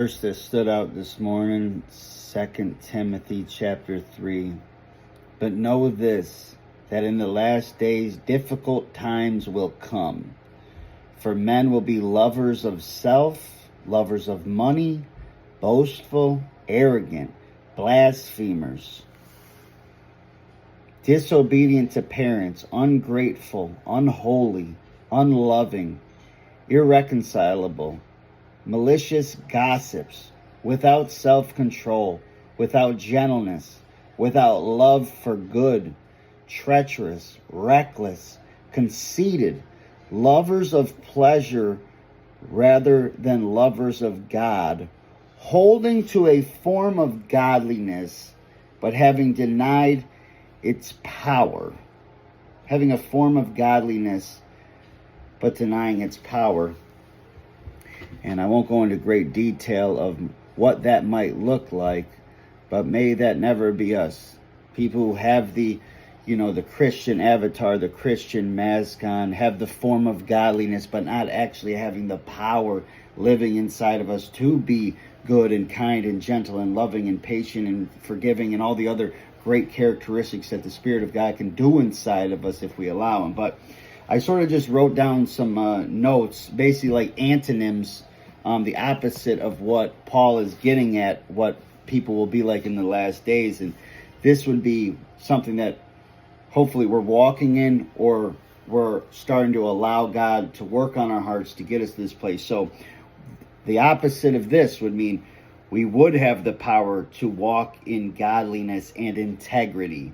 Verse that stood out this morning, 2 Timothy chapter 3. But know this, that in the last days difficult times will come. For men will be lovers of self, lovers of money, boastful, arrogant, blasphemers, disobedient to parents, ungrateful, unholy, unloving, irreconcilable, malicious gossips, without self-control, without gentleness, without love for good, treacherous, reckless, conceited, lovers of pleasure rather than lovers of God, holding to a form of godliness, but having denied its power. Having a form of godliness, but denying its power. And I won't go into great detail of what that might look like, but may that never be us. People who have the Christian avatar, the Christian mask on, have the form of godliness, but not actually having the power living inside of us to be good and kind and gentle and loving and patient and forgiving and all the other great characteristics that the Spirit of God can do inside of us if we allow Him. But I sort of just wrote down some notes, basically like antonyms, the opposite of what Paul is getting at, what people will be like in the last days. And this would be something that hopefully we're walking in, or we're starting to allow God to work on our hearts to get us to this place. So the opposite of this would mean we would have the power to walk in godliness and integrity.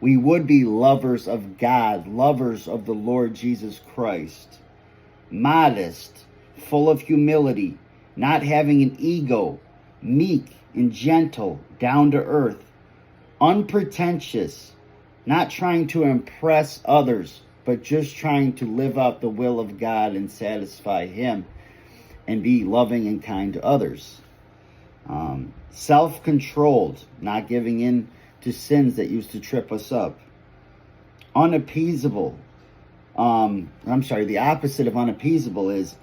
We would be lovers of God, lovers of the Lord Jesus Christ, modest, full of humility, not having an ego, meek and gentle, down to earth, unpretentious, not trying to impress others, but just trying to live out the will of God and satisfy Him and be loving and kind to others. Self-controlled, not giving in to sins that used to trip us up. Unappeasable. The opposite of unappeasable is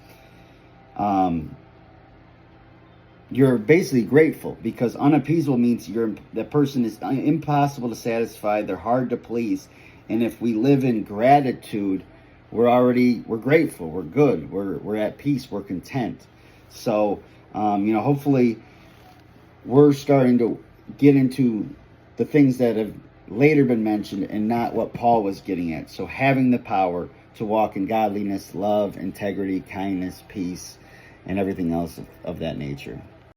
you're basically grateful, because unappeasable means the person is impossible to satisfy, they're hard to please. And if we live in gratitude, we're grateful, we're good, we're at peace, we're content. So hopefully we're starting to get into the things that have later been mentioned and not what Paul was getting at. So having the power to walk in godliness, love, integrity, kindness, peace, and everything else of that nature.